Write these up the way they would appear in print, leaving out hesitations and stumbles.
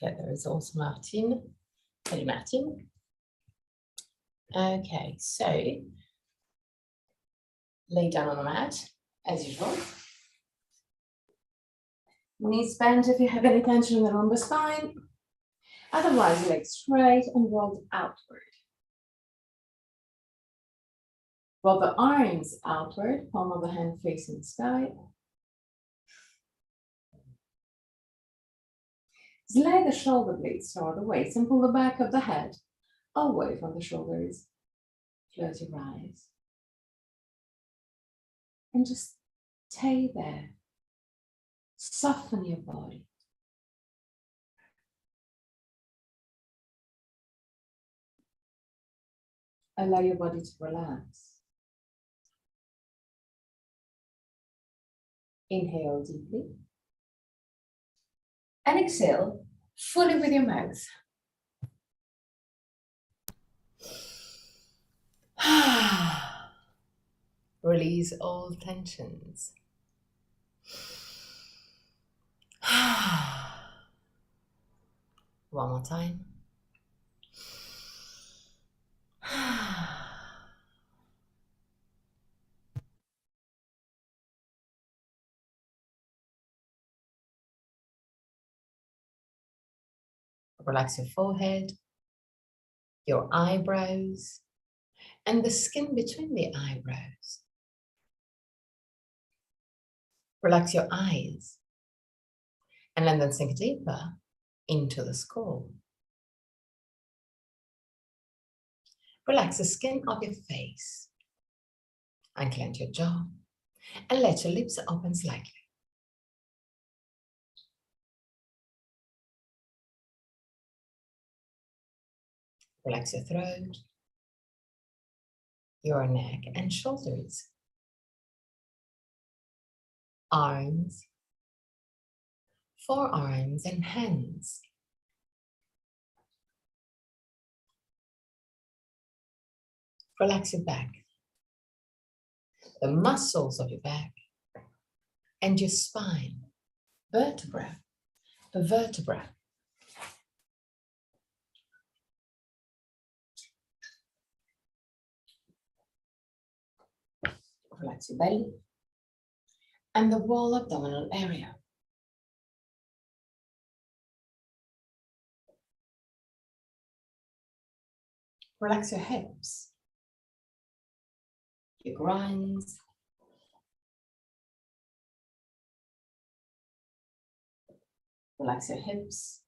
Okay, there is also Martine. Salut Martine. Okay, so lay down on the mat as usual. Knees bent if you have any tension in the lumbar spine. Otherwise, legs straight and rolled outward. Roll the arms outward, palm of the hand facing the sky. Slide the shoulder blades toward the waist and pull the back of the head away from the shoulders. Close your eyes. And just stay there. Soften your body. Allow your body to relax. Inhale deeply. And exhale fully with your mouth. Release all tensions. One more time. Relax your forehead, your eyebrows, and the skin between the eyebrows. Relax your eyes, and let them sink deeper into the skull. Relax the skin of your face, unclench your jaw, and let your lips open slightly. Relax your throat, your neck and shoulders, arms, forearms and hands. Relax your back, the muscles of your back, and your spine, vertebra per vertebra. Relax your belly and the wall abdominal area. Relax your hips, your groins, relax your hips,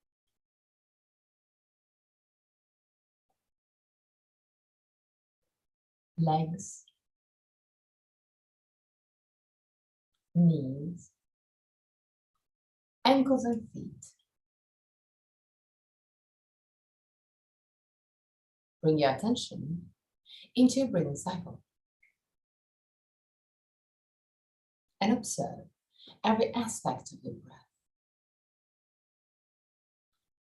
legs, knees, ankles and feet. Bring your attention into your breathing cycle and observe every aspect of your breath.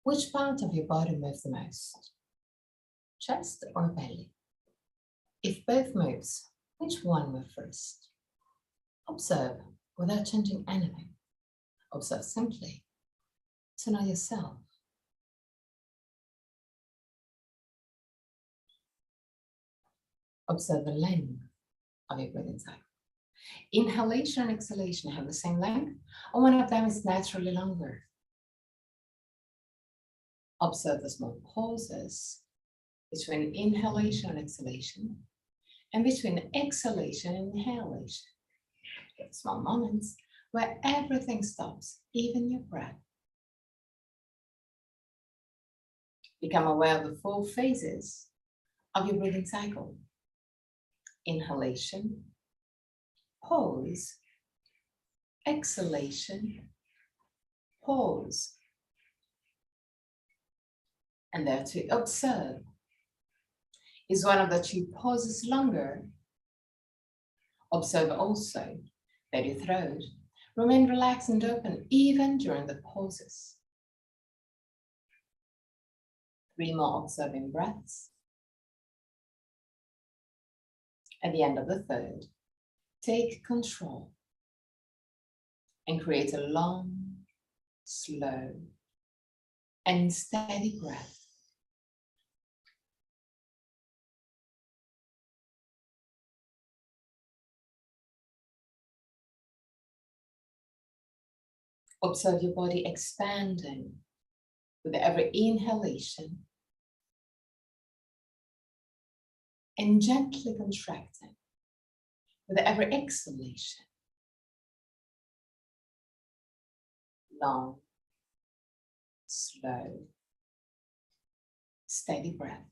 Which part of your body moves the most? Chest or belly? If both moves, which one moves first? Observe without changing anything. Observe simply to know yourself. Observe the length of your breathing cycle. Inhalation and exhalation have the same length, or one of them is naturally longer. Observe the small pauses between inhalation and exhalation, and between exhalation and inhalation. Get small moments where everything stops, even your breath. Become aware of the 4 phases of your breathing cycle. Inhalation, pause, exhalation, pause. And there to observe. Is one of the 2 pauses longer? Observe also that your throat remains relaxed and open even during the pauses. 3 more observing breaths. At the end of the 3rd, take control and create a long, slow, and steady breath. Observe your body expanding with every inhalation and gently contracting with every exhalation. Long, slow, steady breath.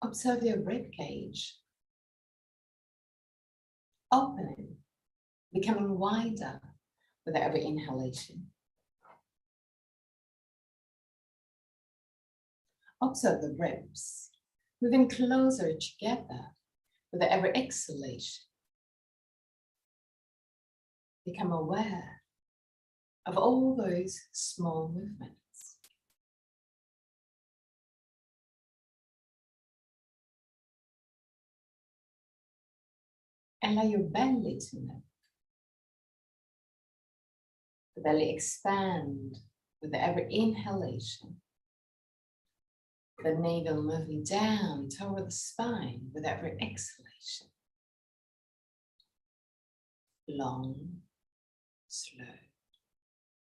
Observe your rib cage opening, becoming wider with every inhalation. Observe the ribs moving closer together with every exhalation. Become aware of all those small movements. And allow your belly to move. The belly expand with every inhalation. The navel moving down toward the spine with every exhalation. Long, slow,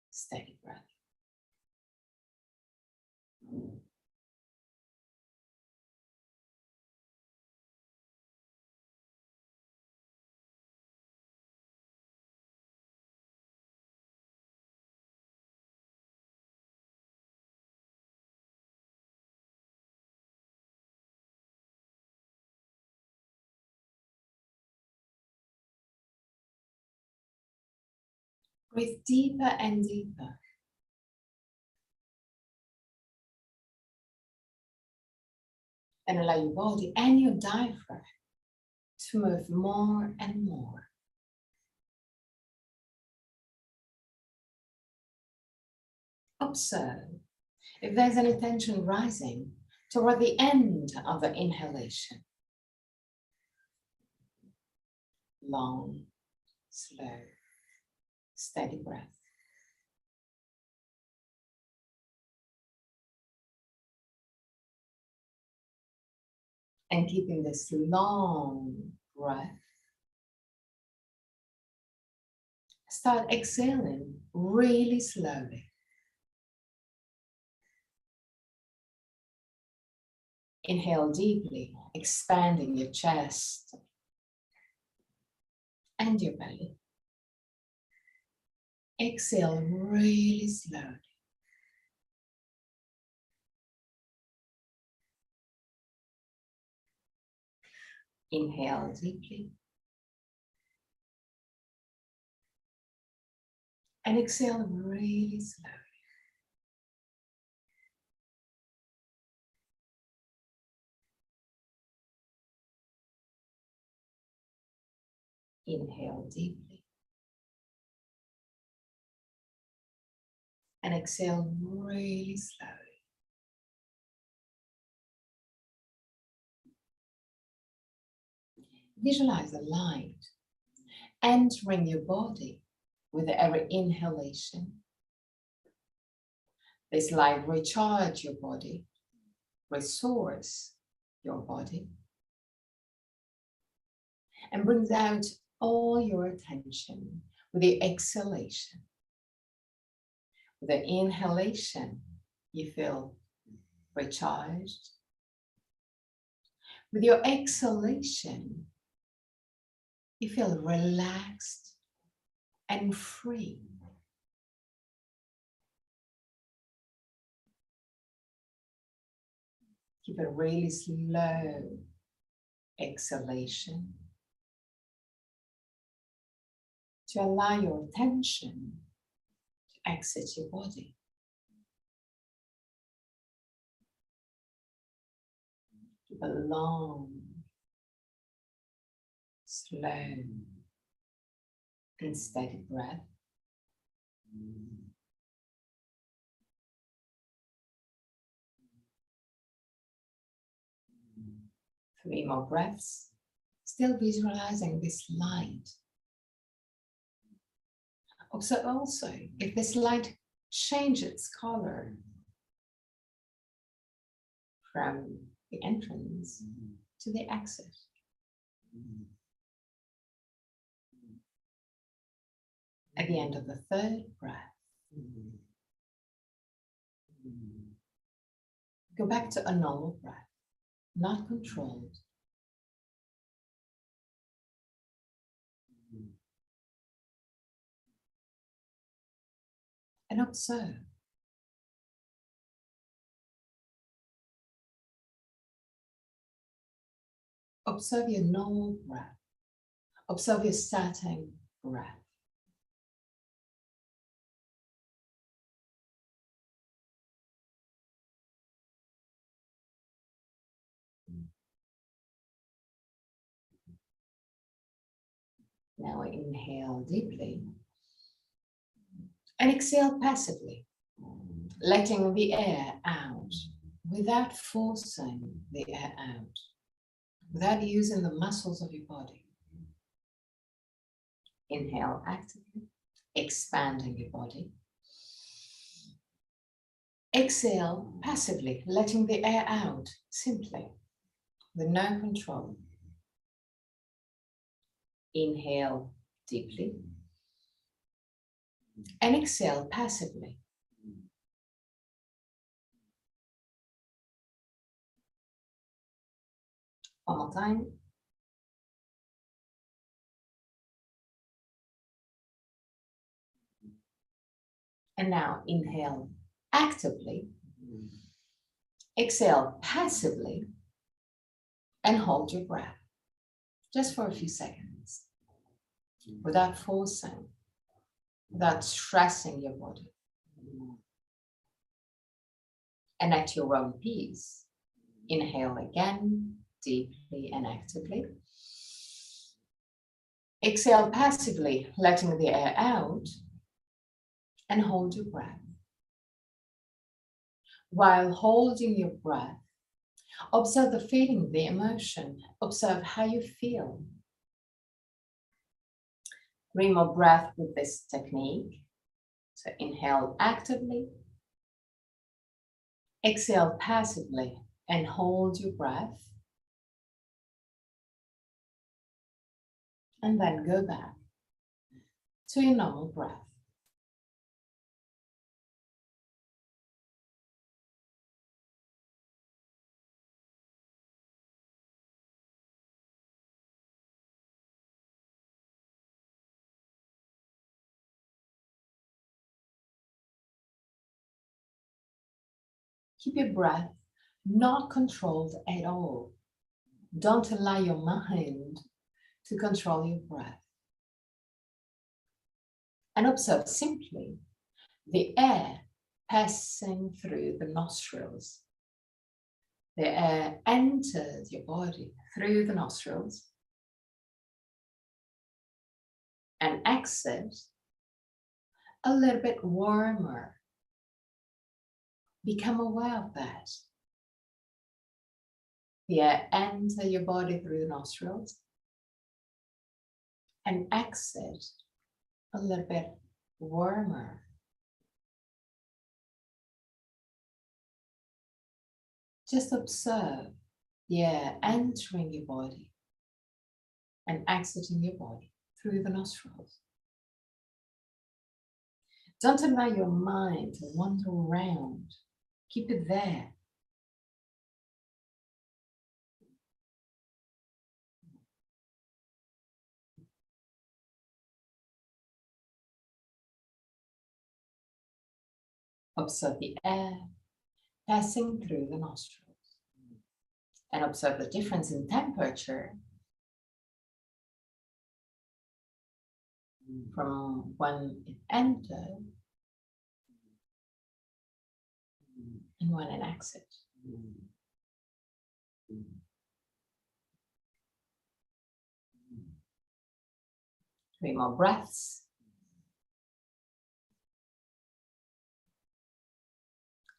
steady breath. Breathe deeper and deeper. And allow your body and your diaphragm to move more and more. Observe if there's any tension rising toward the end of the inhalation. Long, slow, steady breath. And keeping this long breath, start exhaling really slowly. Inhale deeply, expanding your chest and your belly. Exhale really slowly. Inhale deeply. And exhale really slowly. Inhale deeply. And exhale really slowly. Visualize the light entering your body with every inhalation. This light recharges your body, restores your body, and brings out all your attention with the exhalation. With the inhalation, you feel recharged. With your exhalation, you feel relaxed and free. Keep a really slow exhalation to allow your attention to exit your body. Keep a long, slow, and steady breath. 3 more breaths, still visualizing this light. Observe also if this light changes color from the entrance to the exit. At the end of the 3rd breath, go back to a normal breath, not controlled. And observe. Observe your normal breath. Observe your starting breath. Now inhale deeply and exhale passively, letting the air out without forcing the air out, without using the muscles of your body. Inhale actively, expanding your body. Exhale passively, letting the air out simply, with no control. Inhale deeply and exhale passively. One more time. And now inhale actively, exhale passively, and hold your breath just for a few seconds, without forcing, without stressing your body. And at your own pace, inhale again, deeply and actively. Exhale passively, letting the air out, and hold your breath. While holding your breath, observe the feeling, the emotion. Observe how you feel. 3 more breaths with this technique. So inhale actively, exhale passively, and hold your breath. And then go back to your normal breath. Keep your breath not controlled at all. Don't allow your mind to control your breath. And observe simply the air passing through the nostrils. The air enters your body through the nostrils and exits a little bit warmer. Become aware of that. The air enters your body through the nostrils and exit a little bit warmer. Just observe the air entering your body and exiting your body through the nostrils. Don't allow your mind to wander around. Keep it there. Observe the air passing through the nostrils and observe the difference in temperature from when it entered and when it exits. 3 more breaths.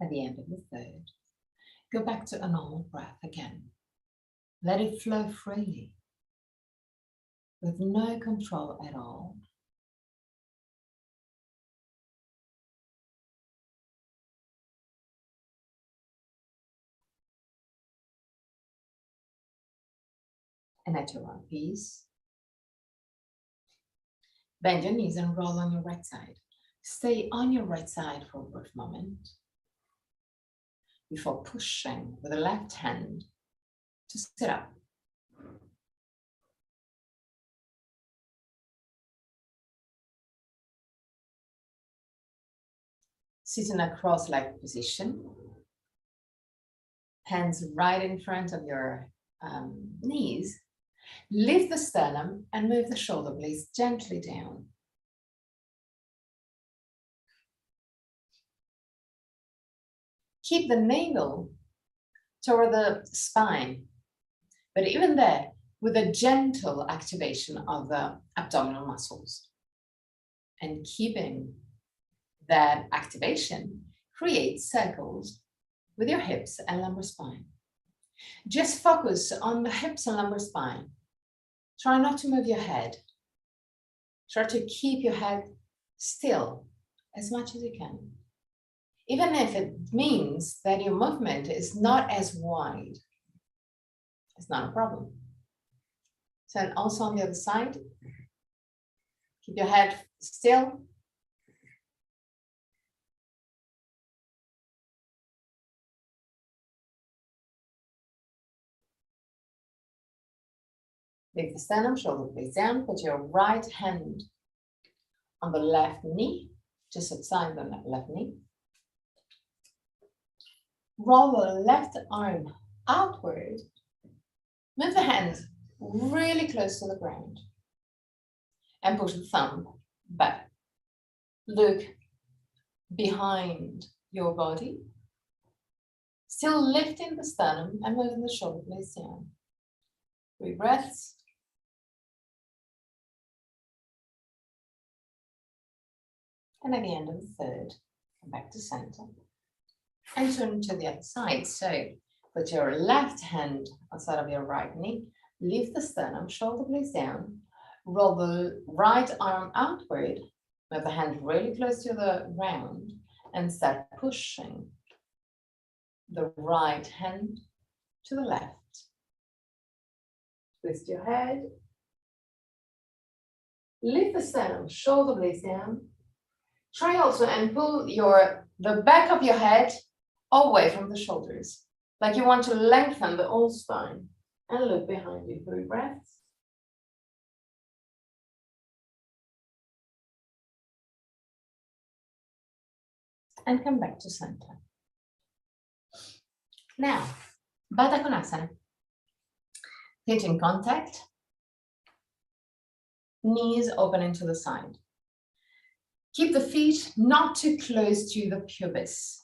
At the end of the third, go back to a normal breath again. Let it flow freely, with no control at all. And at your own pace, bend your knees and roll on your right side. Stay on your right side for a brief moment before pushing with the left hand to sit up. Sit in a cross-legged position. Hands right in front of your knees. Lift the sternum and move the shoulder blades gently down. Keep the navel toward the spine, but even there, with a gentle activation of the abdominal muscles. And keeping that activation, create circles with your hips and lumbar spine. Just focus on the hips and lumbar spine. Try not to move your head. Try to keep your head still as much as you can. Even if it means that your movement is not as wide, it's not a problem. So and also on the other side, keep your head still. Lift the sternum, shoulder blades down. Put your right hand on the left knee, just outside the left knee. Roll the left arm outward. Move the hands really close to the ground. And push the thumb back. Look behind your body. Still lifting the sternum and moving the shoulder blades down. 3 breaths. And at the end of the third, come back to center. And turn to the other side. So put your left hand outside of your right knee. Lift the sternum, shoulder blades down. Roll the right arm outward. Move the hand really close to the ground. And start pushing the right hand to the left. Twist your head. Lift the sternum, shoulder blades down. Try also and pull the back of your head away from the shoulders. Like you want to lengthen the whole spine. And look behind you. 3 breaths. And come back to center. Now, Baddha Konasana. Feet in contact. Knees opening to the side. Keep the feet not too close to the pubis.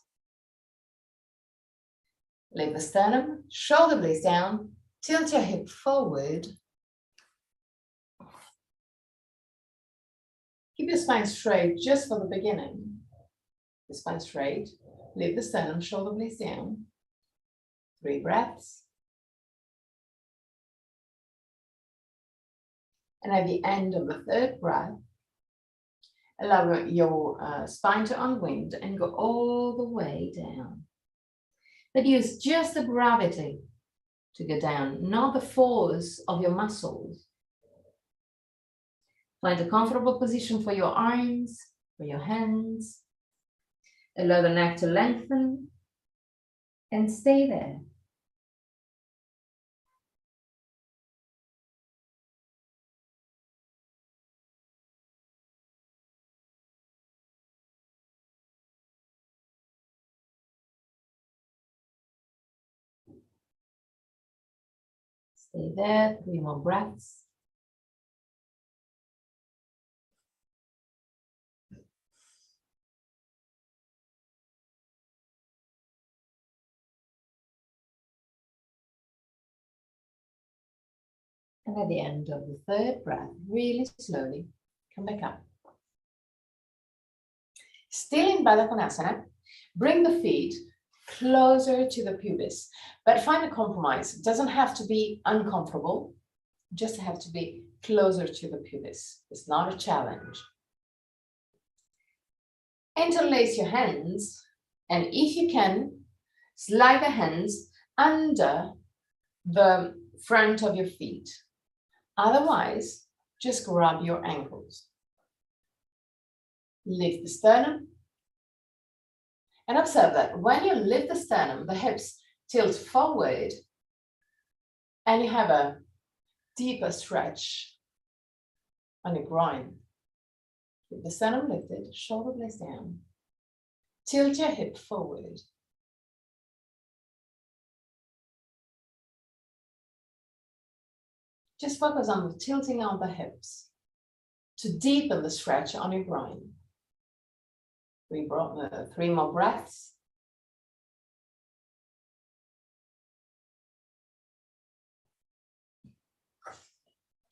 Lift the sternum, shoulder blades down, tilt your hip forward. Keep your spine straight just for the beginning. The spine straight, lift the sternum, shoulder blades down. 3 breaths. And at the end of the third breath, allow your spine to unwind and go all the way down. But use just the gravity to go down, not the force of your muscles. Find a comfortable position for your arms, for your hands. Allow the neck to lengthen and stay there. Stay there, 3 more breaths. And at the end of the third breath, really slowly, Come back up. Still in Baddha Konasana, bring the feet closer to the pubis, but find a compromise. It doesn't have to be uncomfortable, just have to be closer to the pubis. It's not a challenge. Interlace your hands, and if you can, slide the hands under the front of your feet. Otherwise, just grab your ankles. Lift the sternum. And observe that when you lift the sternum, the hips tilt forward and you have a deeper stretch on your groin. Keep the sternum lifted, shoulder blades down. Tilt your hip forward. Just focus on the tilting of the hips to deepen the stretch on your groin. 3 more breaths.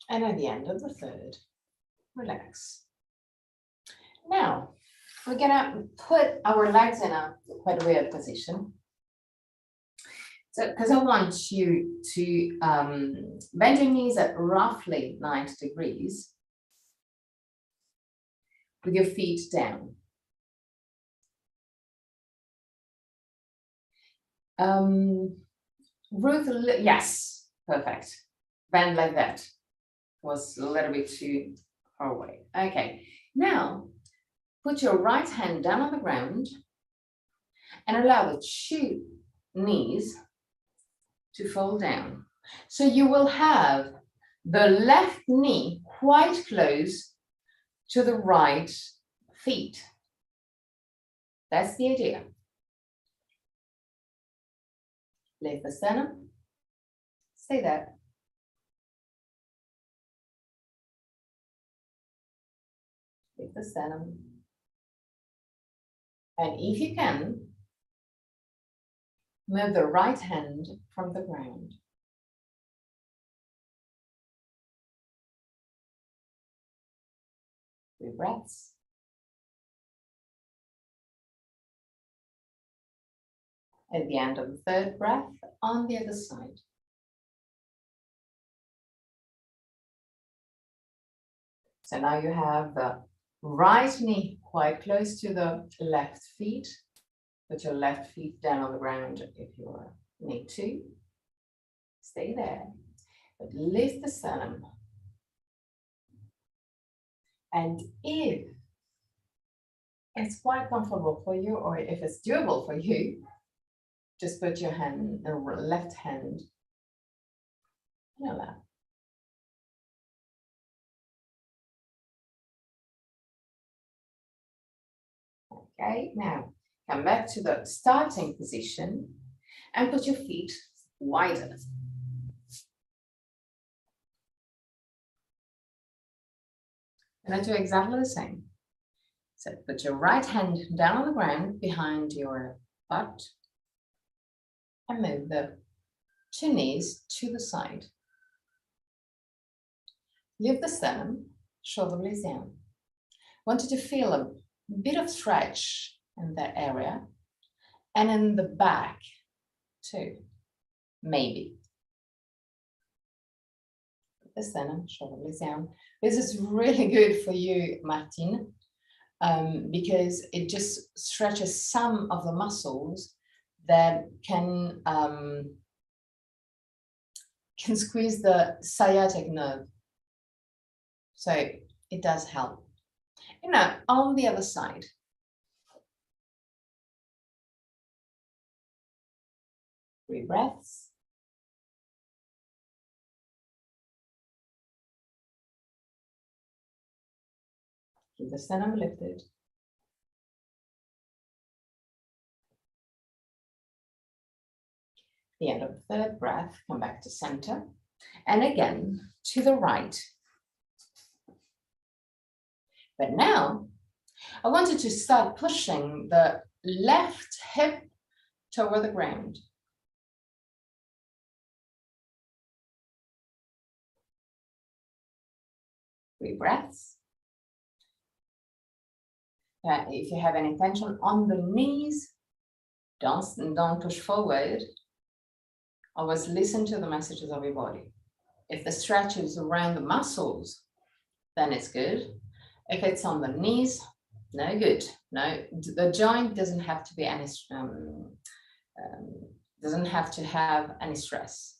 And at the end of the third, relax. Now, we're gonna put our legs in a quite weird position. So, because I want you to bend your knees at roughly 90 degrees with your feet down. Ruth, yes, perfect. Bend like that. Was a little bit too far away. Okay, now put your right hand down on the ground and allow the 2 knees to fold down. So you will have the left knee quite close to the right feet. That's the idea. Lift the sternum. Stay there. Lift the sternum. And if you can, move the right hand from the ground. 3 breaths. At the end of the 3rd breath, on the other side. So now you have the right knee quite close to the left feet. Put your left feet down on the ground if you need to. Stay there. But lift the sternum. And if it's quite comfortable for you, or if it's doable for you, just put your hand, the left hand in your lap. Okay, now come back to the starting position and put your feet wider. And I do exactly the same. So put your right hand down on the ground behind your butt and move the 2 knees to the side. Lift the sternum, shoulder blades down. Want you to feel a bit of stretch in that area and in the back too, maybe. The sternum, shoulder blades down. This is really good for you, Martine, because it just stretches some of the muscles that can squeeze the sciatic nerve. So it does help. And now on the other side. Three breaths. Keep the sternum lifted. The end of the third breath, come back to center. And again, to the right. But now, I want you to start pushing the left hip toward the ground. Three breaths. If you have any tension on the knees, don't push forward. Always listen to the messages of your body. If the stretch is around the muscles, then it's good. If it's on the knees, no good. No, the joint doesn't have to be any doesn't have to have any stress.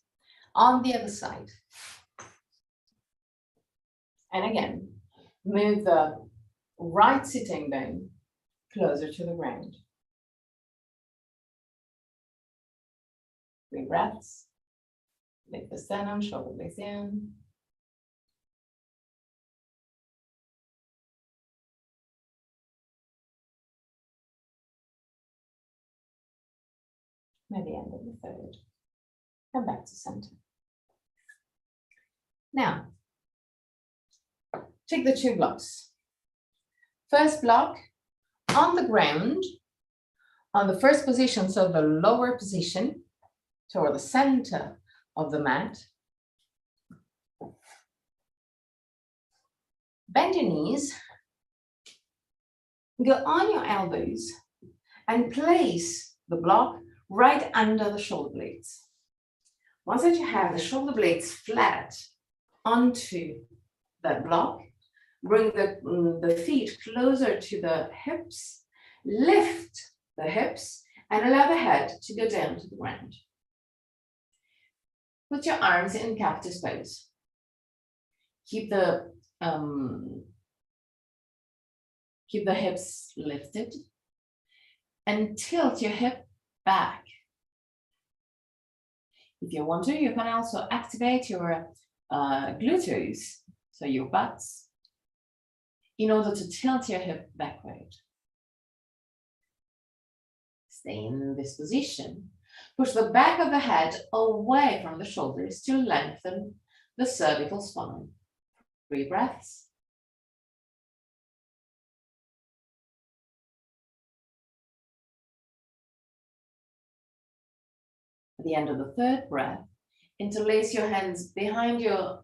On the other side, and again, move the right sitting bone closer to the ground. 3 breaths. Lift the sternum, shoulder blades in. Maybe end of the third. Come back to center. Now, take the 2 blocks. First block on the ground, on the first position, so the lower position, toward the center of the mat. Bend your knees, go on your elbows, and place the block right under the shoulder blades. Once that you have the shoulder blades flat onto that block, bring the feet closer to the hips, lift the hips, and allow the head to go down to the ground. Put your arms in cactus pose. Keep the hips lifted and tilt your hip back. If you want to, you can also activate your gluteus, so your butts, in order to tilt your hip backward. Stay in this position. Push the back of the head away from the shoulders to lengthen the cervical spine. 3 breaths. At the end of the 3rd breath, interlace your hands behind your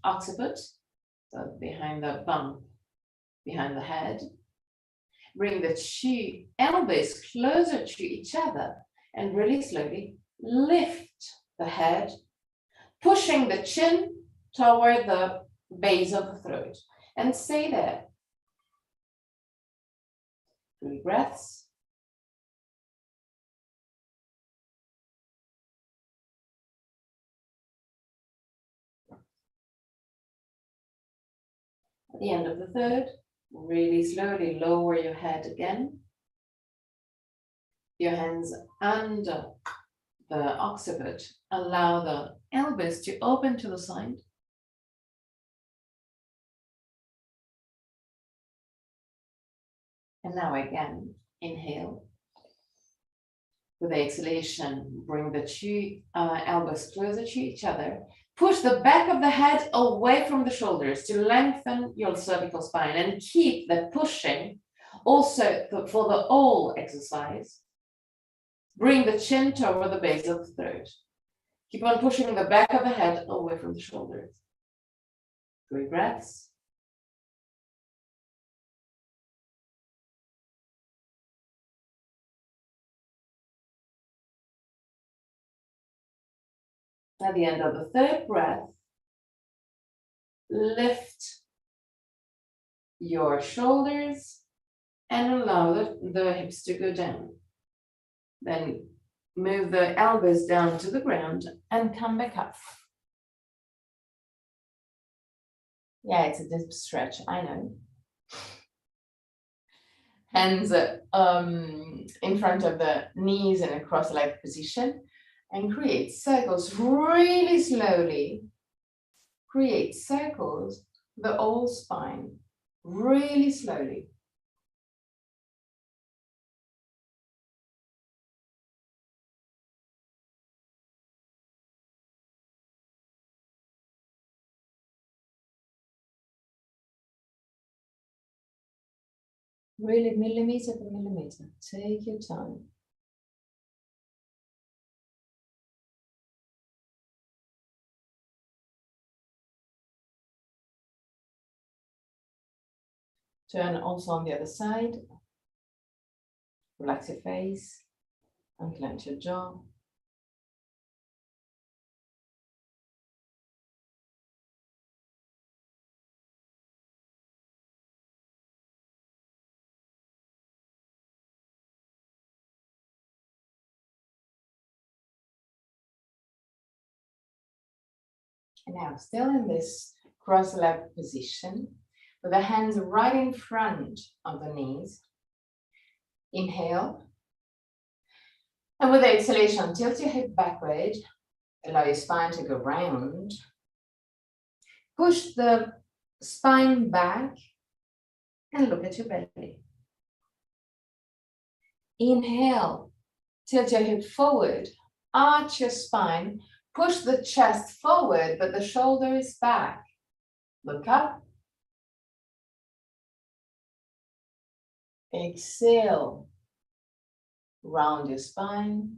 occiput, so behind the bump, behind the head. Bring the 2 elbows closer to each other and really slowly lift the head, pushing the chin toward the base of the throat. And stay there. 3 breaths. At the end of the 3rd, really slowly lower your head again. Your hands under the occiput. Allow the elbows to open to the side. And now again, inhale. With the exhalation, bring the 2 elbows closer to each other. Push the back of the head away from the shoulders to lengthen your cervical spine and keep the pushing also for the whole exercise. Bring the chin toward the base of the throat. Keep on pushing the back of the head away from the shoulders. 3 breaths. At the end of the 3rd breath, lift your shoulders and allow the hips to go down. Then move the elbows down to the ground and come back up. Yeah, it's a deep stretch, I know. Hands in front of the knees in a cross-legged position. And create circles really slowly. Create circles, the whole spine, really slowly. Really millimeter per millimeter. Take your time. Turn also on the other side. Relax your face, unclench your jaw. And now, still in this cross-legged position, with the hands right in front of the knees. Inhale. And with the exhalation, tilt your hip backward. Allow your spine to go round. Push the spine back and look at your belly. Inhale. Tilt your hip forward. Arch your spine. Push the chest forward, but the shoulder is back. Look up. Exhale. Round your spine.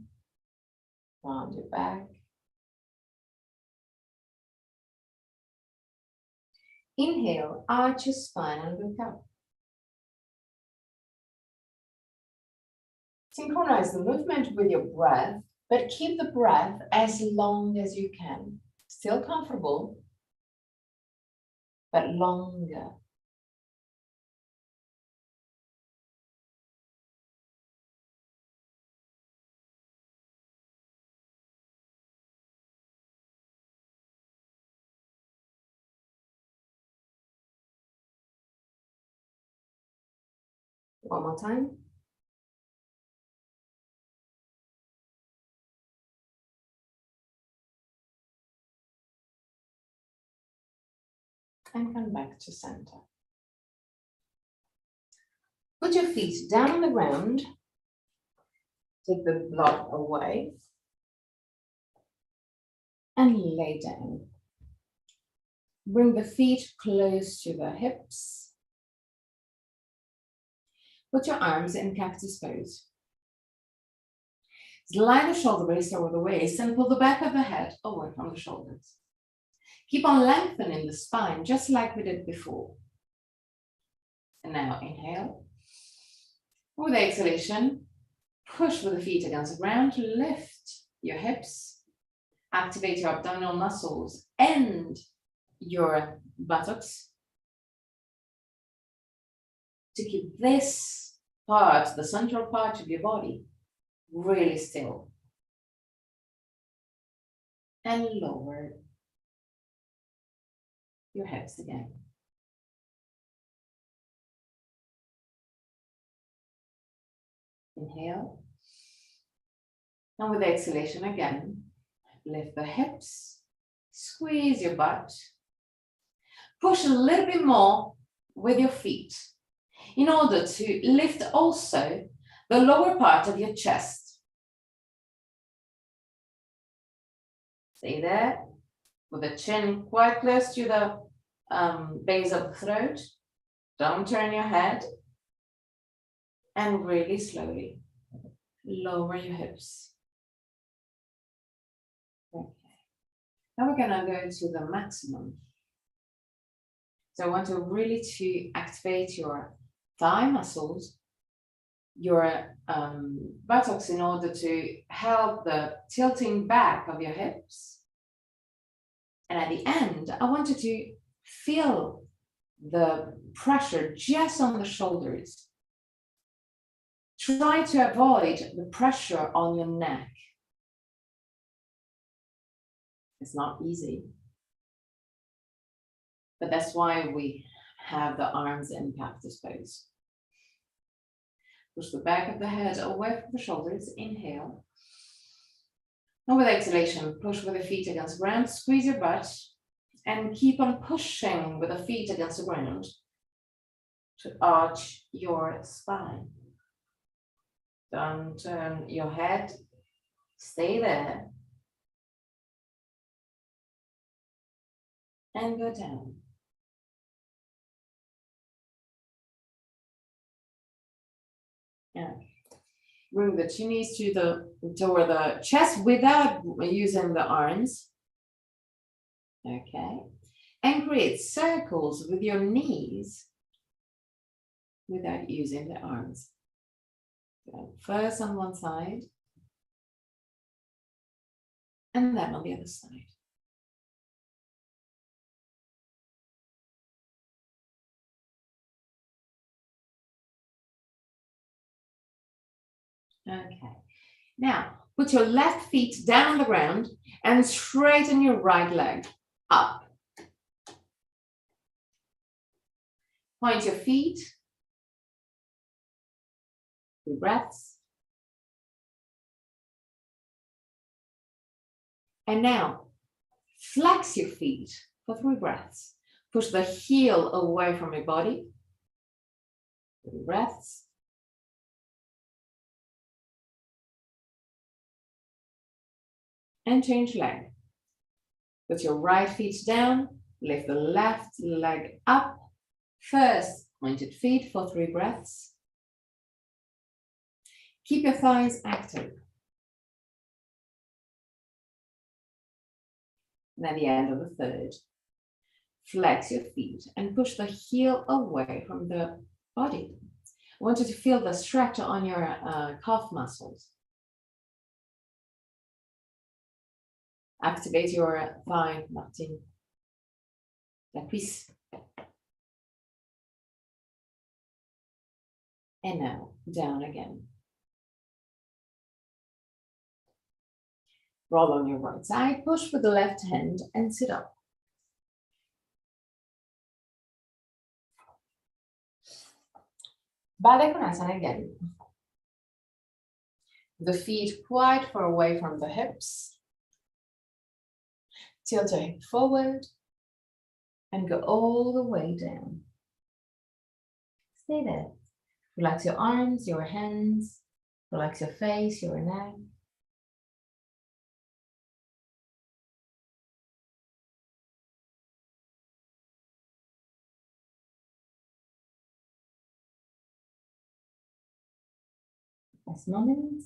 Round your back. Inhale, arch your spine and look up. Synchronize the movement with your breath, but keep the breath as long as you can. Still comfortable, but longer. One more time. And come back to center. Put your feet down on the ground. Take the block away. And lay down. Bring the feet close to the hips. Put your arms in cactus pose. Slide the shoulder blades over the waist and pull the back of the head away from the shoulders. Keep on lengthening the spine, just like we did before. And now inhale. With the exhalation, push with the feet against the ground, lift your hips, activate your abdominal muscles and your buttocks to keep this part, the central part of your body, really still. And lower your hips again. Inhale. And with the exhalation again, lift the hips, squeeze your butt, push a little bit more with your feet in order to lift also the lower part of your chest. Stay there with the chin quite close to the base of the throat. Don't turn your head. And really slowly lower your hips. Okay. Now we're gonna go to the maximum. So I want to really activate your thigh muscles, your buttocks in order to help the tilting back of your hips. And at the end, I want you to feel the pressure just on the shoulders. Try to avoid the pressure on your neck. It's not easy, but that's why we have the arms in cactus pose. Push the back of the head away from the shoulders. Inhale. And with exhalation, push with the feet against the ground, squeeze your butt, and keep on pushing with the feet against the ground to arch your spine. Don't turn your head, stay there. And go down. Yeah. Bring the two knees toward the chest without using the arms. Okay. And create circles with your knees without using the arms. So first on one side, and then on the other side. Okay. Now, put your left feet down on the ground and straighten your right leg up. Point your feet. 3 breaths. And now, flex your feet for 3 breaths. Push the heel away from your body. 3 breaths. And change leg. Put your right feet down, lift the left leg up. First, pointed feet for 3 breaths. Keep your thighs active. And at the end of the third, flex your feet and push the heel away from the body. I want you to feel the stretch on your calf muscles. Activate your thigh, Martin. La cuisse. And now, down again. Roll on your right side, push with the left hand and sit up. Baddha Konasana again. The feet quite far away from the hips. Tilt your hip forward and go all the way down. Stay there. Relax your arms, your hands. Relax your face, your neck. Last moment.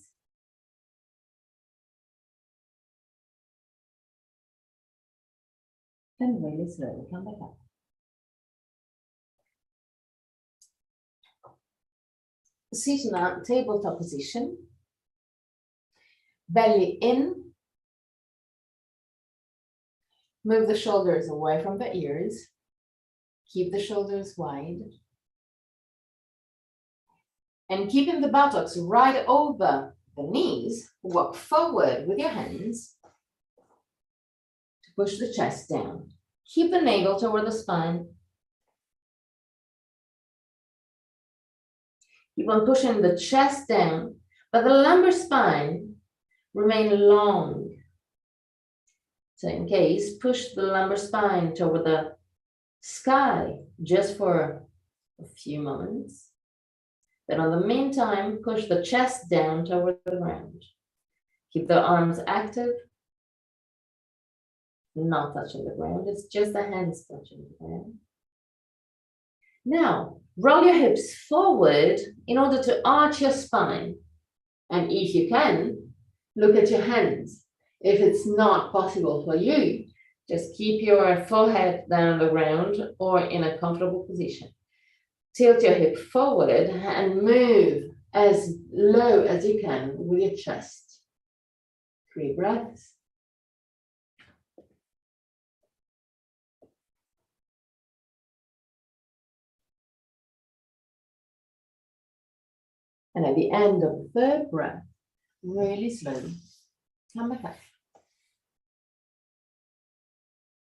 And really slowly come back up. Sit in a tabletop position. Belly in. Move the shoulders away from the ears. Keep the shoulders wide. And keeping the buttocks right over the knees, walk forward with your hands to push the chest down. Keep the navel toward the spine. Keep on pushing the chest down, but the lumbar spine remain long. So in case, push the lumbar spine toward the sky just for a few moments. Then on the meantime, push the chest down toward the ground. Keep the arms active, not touching the ground. It's just the hands touching the ground. Now, roll your hips forward in order to arch your spine. And if you can, look at your hands. If it's not possible for you, just keep your forehead down on the ground or in a comfortable position. Tilt your hip forward and move as low as you can with your chest. 3 breaths. And at the end of the third breath, really slowly, come back up.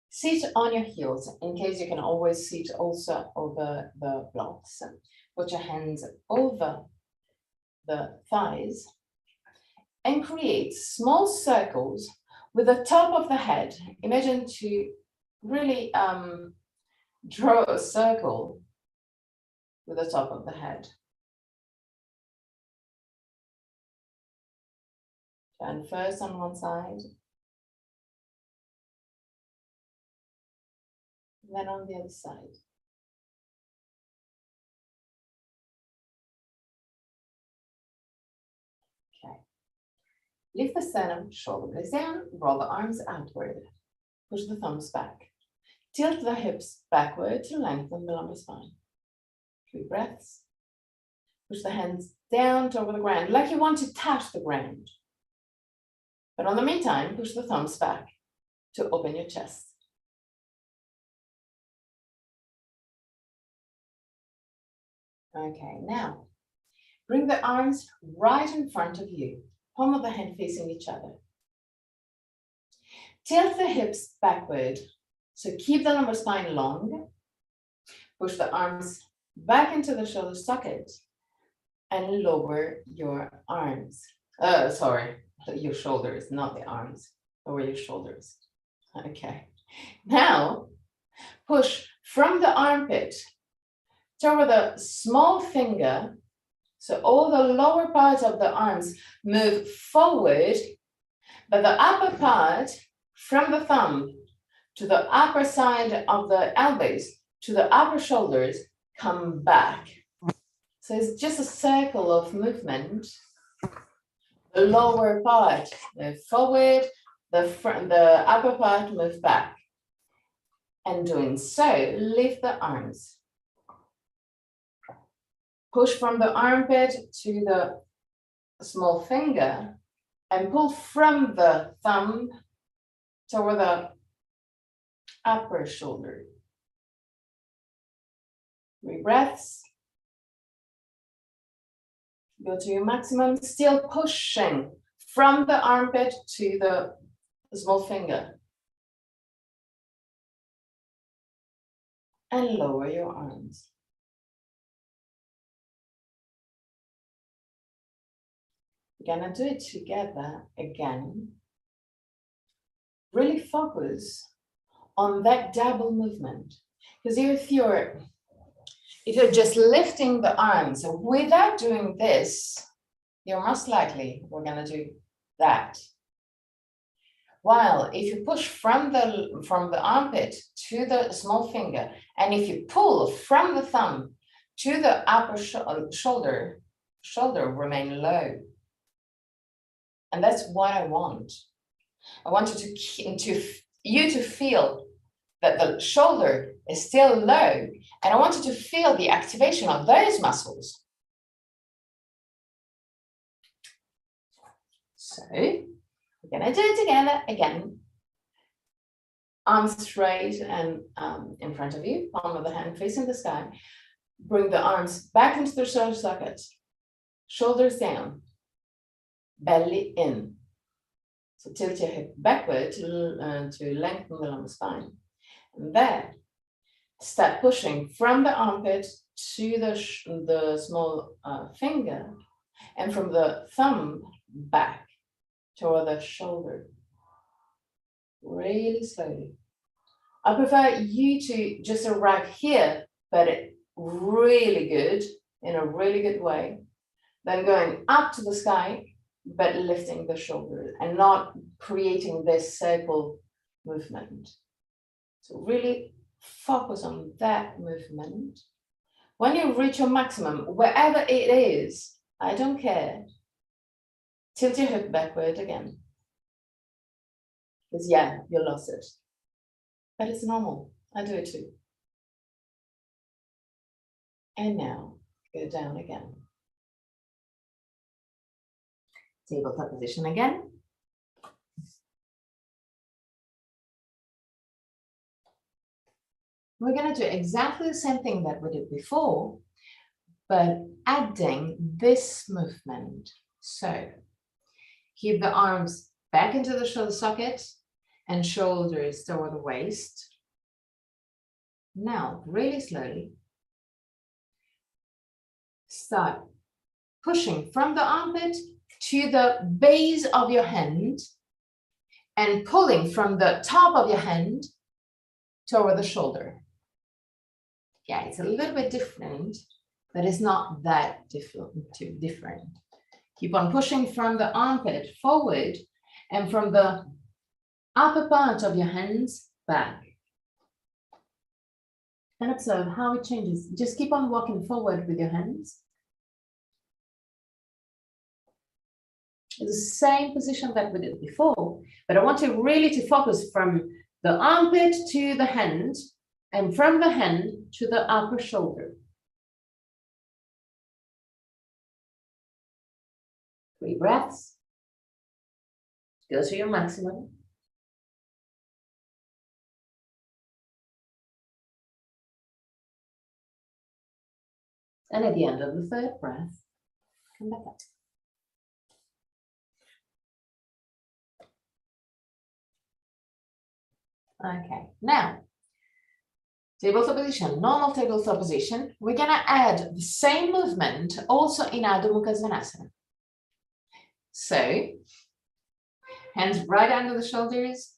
Sit on your heels. In case, you can always sit also over the blocks. Put your hands over the thighs and create small circles with the top of the head. Imagine to really draw a circle with the top of the head. Turn first on one side, then on the other side. Okay. Lift the sternum, shoulder blades down, roll the arms outward. Push the thumbs back. Tilt the hips backward to lengthen the lumbar spine. 3 breaths. Push the hands down toward the ground, like you want to touch the ground. But in the meantime, push the thumbs back to open your chest. Okay, now bring the arms right in front of you, palm of the hand facing each other. Tilt the hips backward, so keep the lumbar spine long. Push the arms back into the shoulder socket and lower your arms. Your shoulders, not the arms. Lower your shoulders. Okay. Now, push from the armpit toward the small finger. So all the lower parts of the arms move forward, but the upper part from the thumb to the upper side of the elbows to the upper shoulders come back. So it's just a circle of movement. The lower part move forward, the upper part move back. And doing so, lift the arms. Push from the armpit to the small finger and pull from the thumb toward the upper shoulder. 3 breaths. Go to your maximum, still pushing from the armpit to the small finger. And lower your arms. We're gonna do it together again. Really focus on that double movement. Because if you're just lifting the arms without doing this, you're most likely we're gonna do that. While if you push from the armpit to the small finger, and if you pull from the thumb to the upper shoulder remain low. And that's what I want. I want you to feel that the shoulder is still low, and I want you to feel the activation of those muscles. So we're gonna do it together again. Arms straight and in front of you, palm of the hand facing the sky. Bring the arms back into the shoulder sockets, shoulders down, belly in. So tilt your hip backward to lengthen the lumbar spine. And then start pushing from the armpit to the small finger, and from the thumb back toward the shoulder. Really slowly. I prefer you to just arrive here, but really good, in a really good way. Then going up to the sky, but lifting the shoulder and not creating this circle movement. So really focus on that movement. When you reach your maximum, wherever it is, I don't care, tilt your hip backward again. Because yeah, you lost it. But it's normal. I do it too. And now, go down again. Tabletop position again. We're going to do exactly the same thing that we did before, but adding this movement. So keep the arms back into the shoulder socket and shoulders toward the waist. Now, really slowly, start pushing from the armpit to the base of your hand and pulling from the top of your hand toward the shoulder. Yeah, it's a little bit different, but it's not that different. Keep on pushing from the armpit forward and from the upper part of your hands back. And observe how it changes. Just keep on walking forward with your hands. It's the same position that we did before, but I want you really to focus from the armpit to the hand and from the hand to the upper shoulder. 3 breaths. Go to your maximum. And at the end of the 3rd breath, come back up. Okay, now, tabletop position, normal tabletop position. We're gonna add the same movement also in Adho Mukha Svanasana. So, hands right under the shoulders,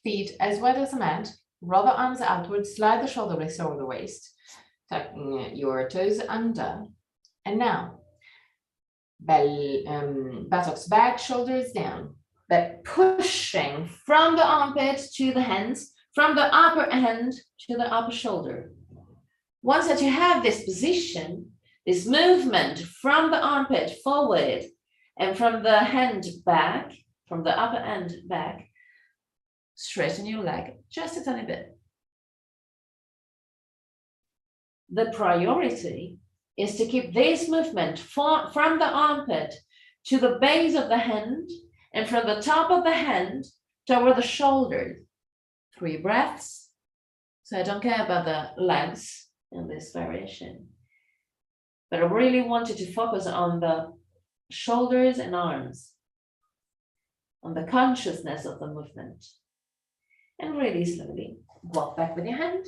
feet as wide as a mat, roll the arms outwards, slide the shoulder blades over the waist, tucking your toes under. And now, buttocks back, shoulders down, but pushing from the armpit to the hands, from the upper hand to the upper shoulder. Once that you have this position, this movement from the armpit forward and from the hand back, from the upper end back, straighten your leg just a tiny bit. The priority is to keep this movement from the armpit to the base of the hand and from the top of the hand toward the shoulder. 3 breaths. So I don't care about the legs in this variation, but I really wanted to focus on the shoulders and arms, on the consciousness of the movement. And really slowly walk back with your hand.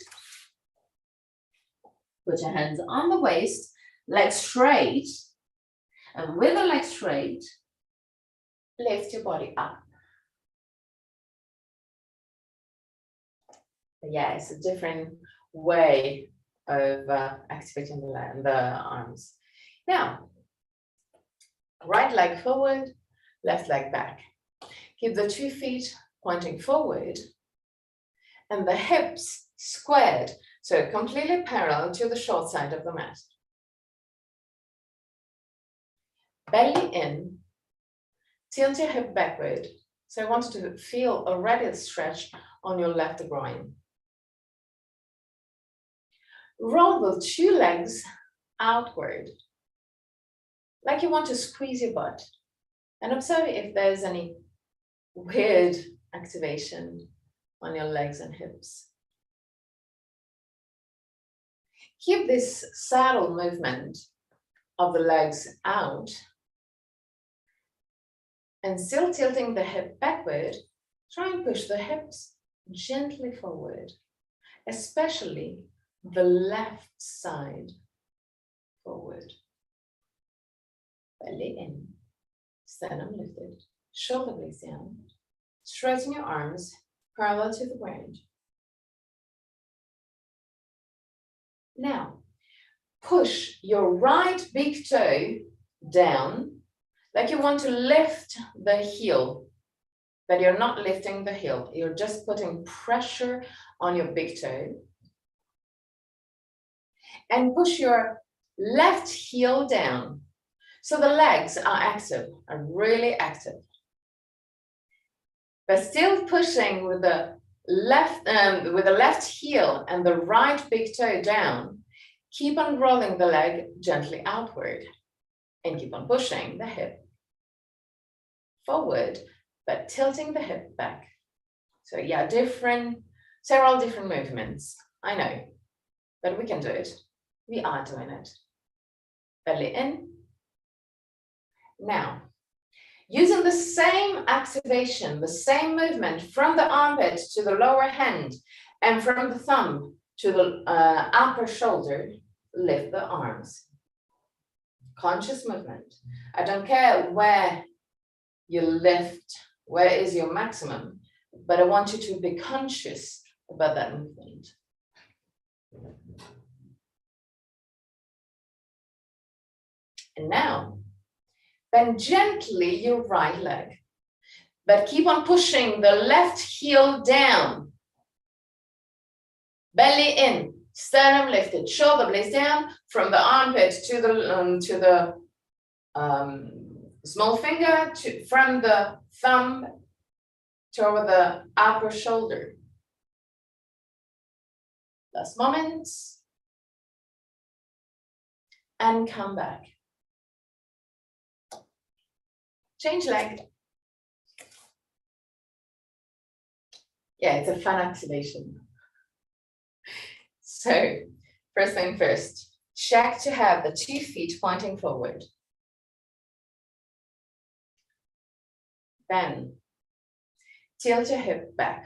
Put your hands on the waist, legs straight, and with the legs straight, lift your body up. Yeah, it's a different way of activating the arms. Now, right leg forward, left leg back. Keep the 2 feet pointing forward and the hips squared, so completely parallel to the short side of the mat. Belly in, tilt your hip backward. So I want you to feel already a stretch on your left groin. Roll the 2 legs outward, like you want to squeeze your butt. And observe if there's any weird activation on your legs and hips. Keep this saddle movement of the legs out and still tilting the hip backward. Try and push the hips gently forward, especially the left side forward. Belly in, sternum lifted, shoulder blades down. Straighten your arms parallel to the ground. Now, push your right big toe down like you want to lift the heel, but you're not lifting the heel. You're just putting pressure on your big toe. And push your left heel down. So the legs are active, are really active. But still pushing with the left heel and the right big toe down, keep on rolling the leg gently outward and keep on pushing the hip forward, but tilting the hip back. So yeah, several different movements, I know, but we can do it. We are doing it. Belly in. Now, using the same activation, the same movement from the armpit to the lower hand and from the thumb to the upper shoulder, lift the arms. Conscious movement. I don't care where you lift, where is your maximum, but I want you to be conscious about that movement. And now, bend gently your right leg, but keep on pushing the left heel down. Belly in, sternum lifted, shoulder blades down from the armpit to the small finger, from the thumb toward the upper shoulder. Last moment. And come back. Change leg. Yeah, it's a fun activation. So, first thing first, check to have the 2 feet pointing forward. Then, tilt your hip back.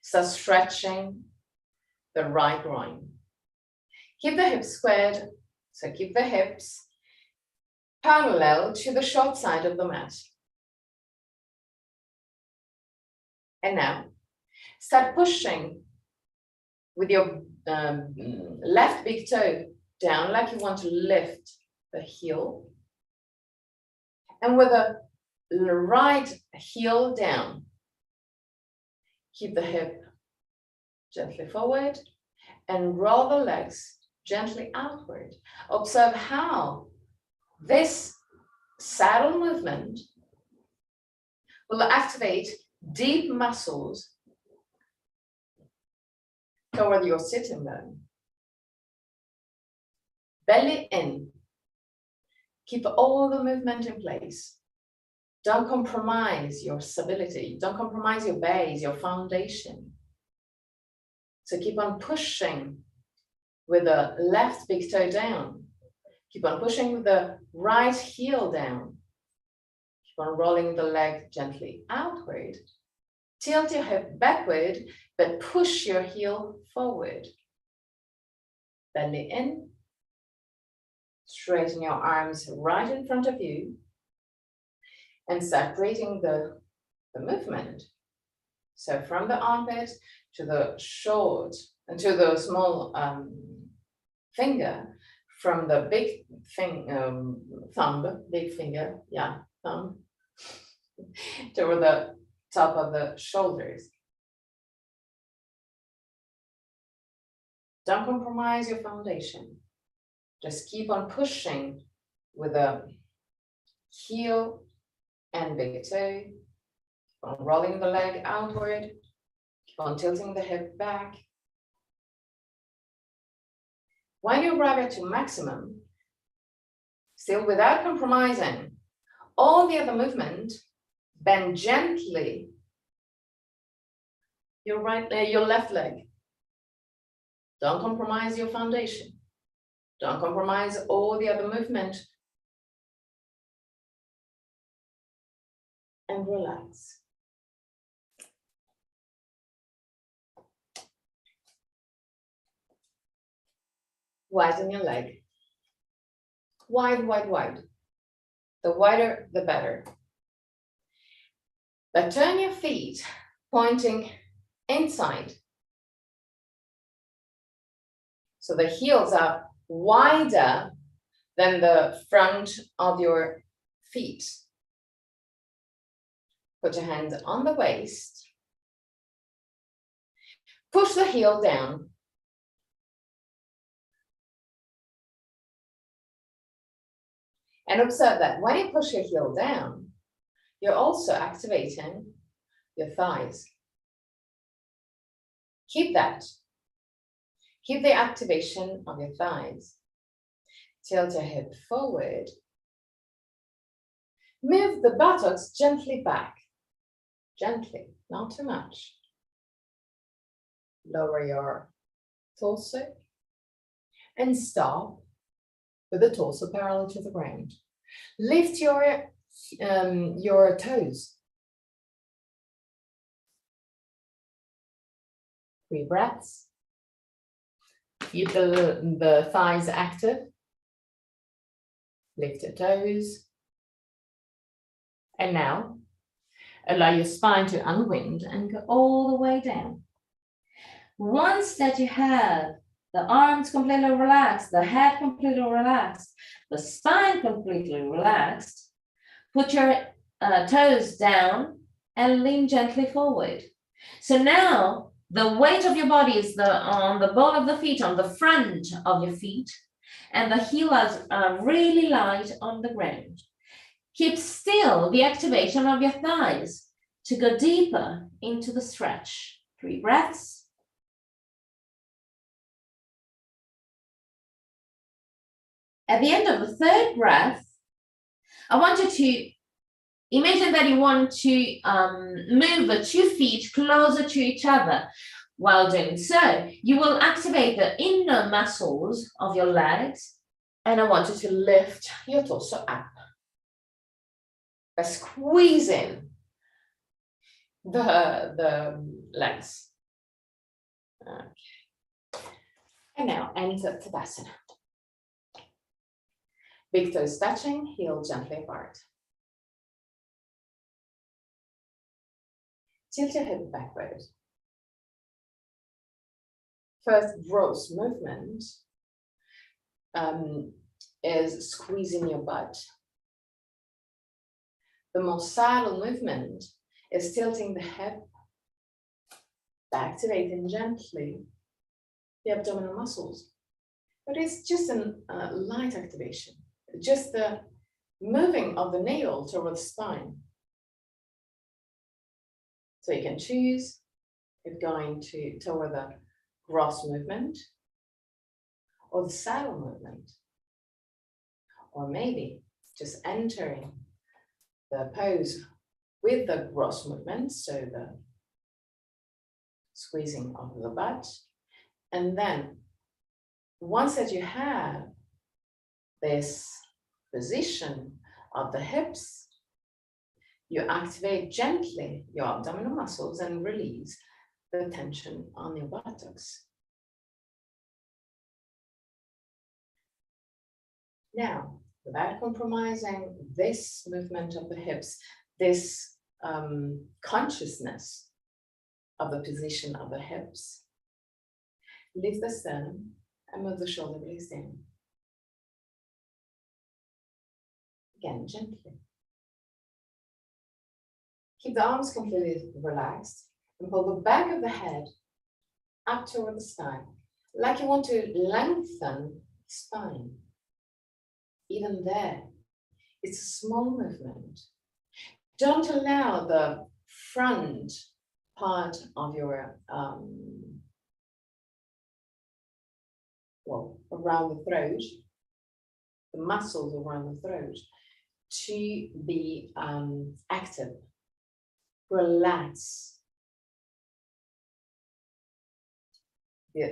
Start stretching the right groin. Keep the hips squared, so keep the hips parallel to the short side of the mat. And now, start pushing with your left big toe down like you want to lift the heel. And with the right heel down, keep the hip gently forward and roll the legs gently outward. Observe how this saddle movement will activate deep muscles toward your sitting bone. Belly in. Keep all the movement in place. Don't compromise your stability. Don't compromise your base, your foundation. So keep on pushing with the left big toe down. Keep on pushing with the right heel down. Keep on rolling the leg gently outward. Tilt your hip backward, but push your heel forward. Belly in. Straighten your arms right in front of you. And start creating the movement. So from the armpit to the short, and to the small finger, from the big thumb, big finger, yeah, thumb, toward the top of the shoulders. Don't compromise your foundation. Just keep on pushing with the heel and big toe. Keep on rolling the leg outward. Keep on tilting the hip back. When you arrive at your maximum, still without compromising all the other movement, bend gently your left leg. Don't compromise your foundation. Don't compromise all the other movement. And relax. Widen your leg. Wide, wide, wide. The wider, the better. But turn your feet pointing inside. So the heels are wider than the front of your feet. Put your hands on the waist. Push the heel down. And observe that when you push your heel down, you're also activating your thighs. Keep that. Keep the activation of your thighs. Tilt your hip forward. Move the buttocks gently back. Gently, not too much. Lower your torso and stop with the torso parallel to the ground. Lift your toes. 3 breaths. Keep the thighs active. Lift your toes. And now, allow your spine to unwind and go all the way down. Once that you have the arms completely relaxed, the head completely relaxed, the spine completely relaxed, put your toes down and lean gently forward. So now the weight of your body is on the ball of the feet, on the front of your feet, and the heels are really light on the ground. Keep still the activation of your thighs to go deeper into the stretch. 3 breaths. At the end of the 3rd breath, I want you to Imagine that you want to move the 2 feet closer to each other. While doing so, you will activate the inner muscles of your legs, and I want you to lift your torso up by squeezing the legs. Okay. And now enter Tadasana. Big toes touching, heel gently apart. Tilt your hip backward. First gross movement is squeezing your butt. The more subtle movement is tilting the hip, activating gently the abdominal muscles. But it's just a light activation, just the moving of the navel towards the spine. So you can choose if going toward the gross movement or the saddle movement, or maybe just entering the pose with the gross movement, so the squeezing of the butt. And then once that you have this position of the hips, you activate gently your abdominal muscles and release the tension on your buttocks. Now, without compromising this movement of the hips, this consciousness of the position of the hips, lift the sternum and move the shoulder blades down. Again, gently. Keep the arms completely relaxed and pull the back of the head up toward the spine, like you want to lengthen the spine. Even there, it's a small movement. Don't allow the front part of your, around the throat, the muscles around the throat, to be active. Relax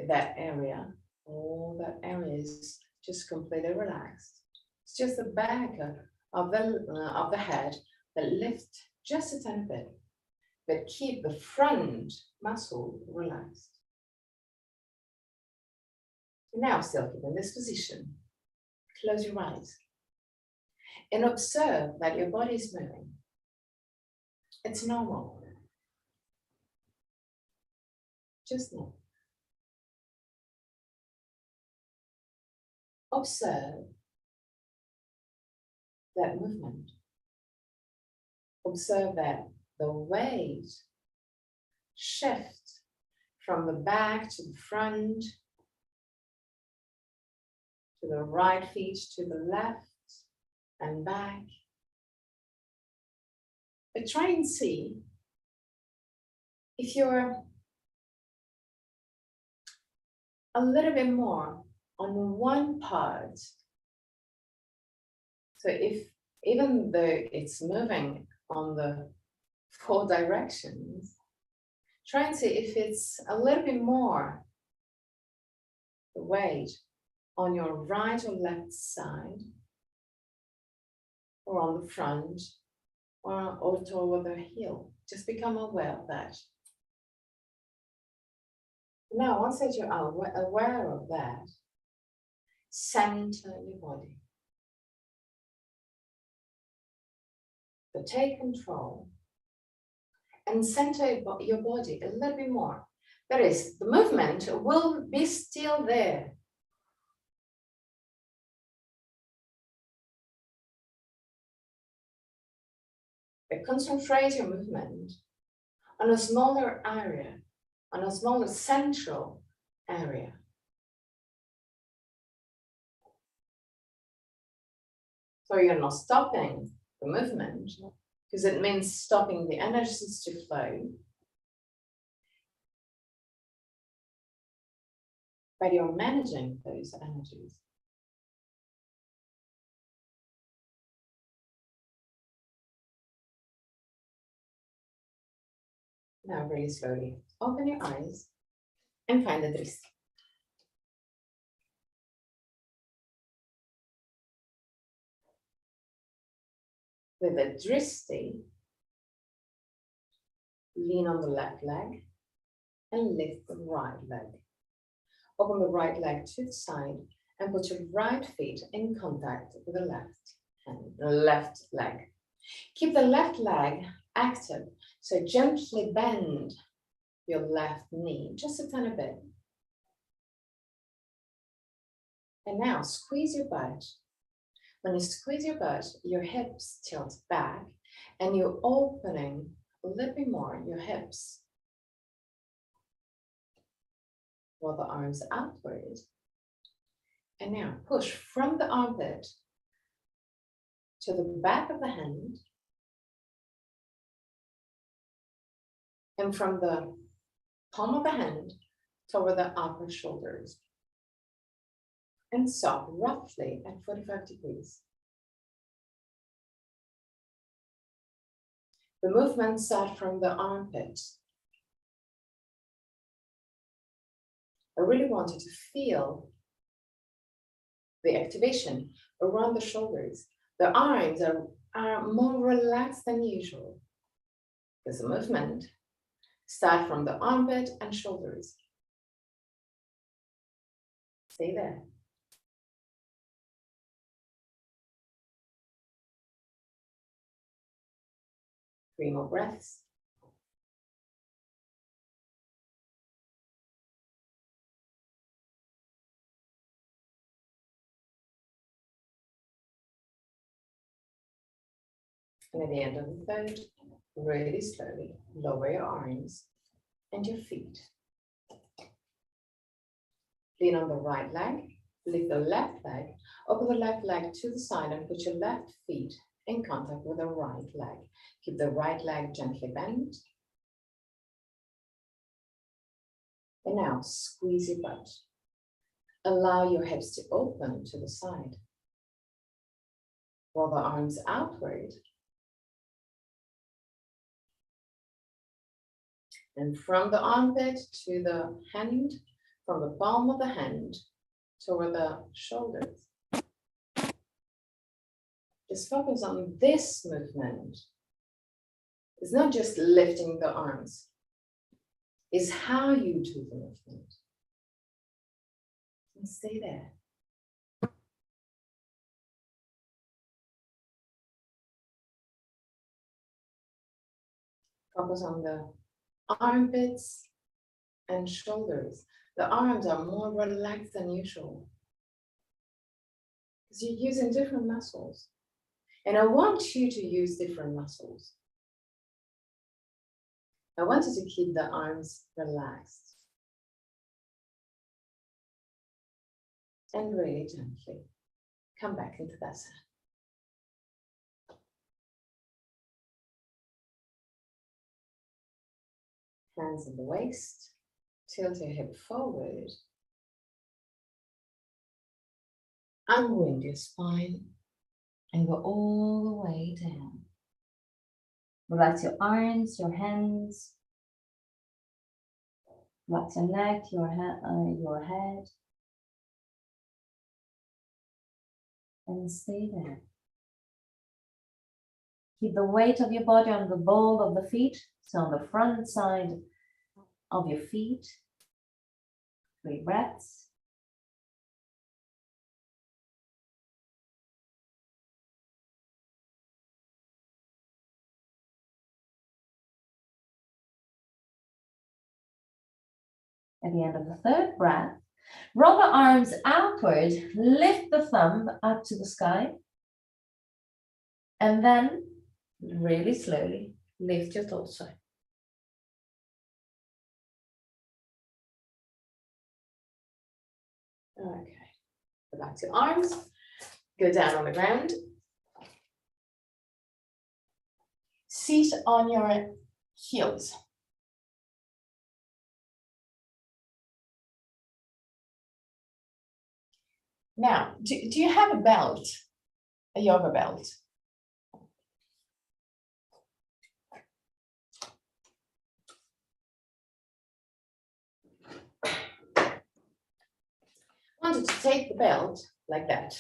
that area. All that area is just completely relaxed. It's just the back of the head that lifts just a tiny bit, but keep the front muscle relaxed. Now, still keep in this position. Close your eyes and observe that your body is moving. It's normal. Just know. Observe that movement. Observe that the weight shifts from the back to the front, to the right feet, to the left and back. But try and see if you're a little bit more on one part. So if, even though it's moving on the 4 directions, try and see if it's a little bit more the weight on your right or left side, or on the front, or toward the heel. Just become aware of that. Now, once that you are aware of that, center your body. But take control and center your body a little bit more. That is, the movement will be still there. But concentrate your movement on a smaller area, on a smaller central area. So you're not stopping the movement, because it means stopping the energies to flow. But you're managing those energies. Now really slowly open your eyes and find the dristi. With the dristi, lean on the left leg and lift the right leg. Open the right leg to the side and put your right feet in contact with the left leg. Keep the left leg active, so gently bend your left knee just a tiny bit. And now squeeze your butt. When you squeeze your butt, your hips tilt back and you're opening a little bit more your hips. Roll the arms outward. And now push from the armpit to the back of the hand. And from the palm of the hand toward the upper shoulders. And stop roughly at 45 degrees. The movement starts from the armpit. I really want you to feel the activation around the shoulders. The arms are more relaxed than usual. Because the movement starts from the armpit and shoulders. Stay there. 3 more breaths. And at the end of the third, really slowly lower your arms and your feet. Lean on the right leg, lift the left leg, open the left leg to the side and put your left feet in contact with the right leg. Keep the right leg gently bent. And now squeeze your butt. Allow your hips to open to the side. Roll the arms outward. And from the armpit to the hand, from the palm of the hand toward the shoulders. Just focus on this movement. It's not just lifting the arms. It's how you do the movement. And stay there. Focus on the armpits and shoulders. The arms are more relaxed than usual because you're using different muscles. And I want you to use different muscles. I want you to keep the arms relaxed. And really gently come back into that side. Hands on the waist, tilt your hip forward. Unwind your spine and go all the way down. Relax your arms, your hands. Relax your neck, your head. And stay there. Keep the weight of your body on the ball of the feet, so on the front side of your feet. 3 breaths. At the end of the third breath, roll the arms outward, lift the thumb up to the sky, and then really slowly lift your torso. Okay, relax your arms, go down on the ground. Sit on your heels. Now, do you have a belt, a yoga belt? I want you to take the belt like that.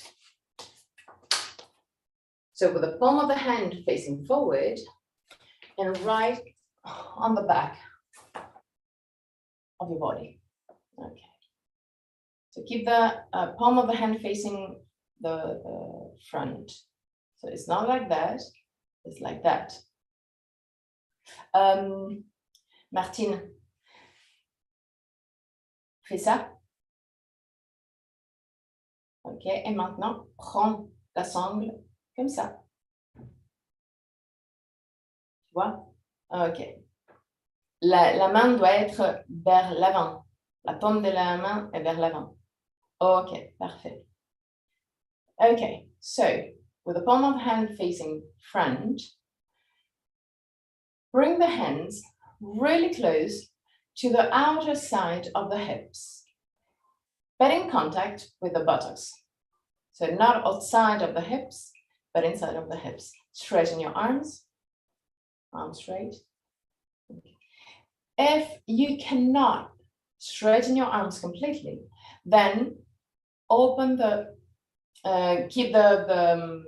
So with the palm of the hand facing forward and right on the back of your body. Okay. So keep the palm of the hand facing the front. So it's not like that, it's like that. Martine, fais ça. Ok, et maintenant, prends la sangle comme ça. Tu vois? Ok. La main doit être vers l'avant. La paume de la main est vers l'avant. Ok, parfait. Okay, so with the palm of the hand facing front, bring the hands really close to the outer side of the hips, but in contact with the buttocks. So not outside of the hips, but inside of the hips. Straighten your arms straight. Okay. If you cannot straighten your arms completely, then open the, keep the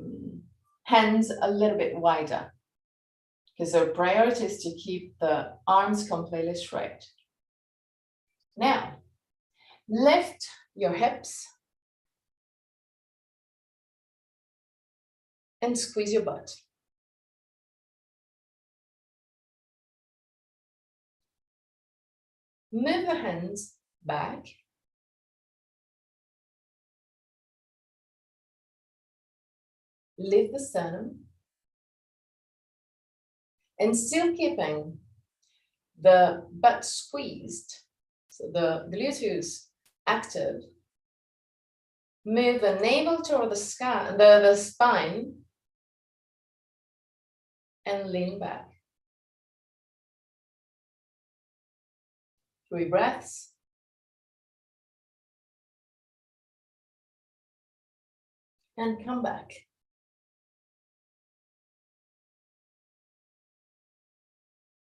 hands a little bit wider, because the priority is to keep the arms completely straight. Now, lift your hips and squeeze your butt. Move the hands back. Lift the sternum. And still keeping the butt squeezed, so the gluteus active, move the navel toward the spine and lean back. 3 breaths. And come back.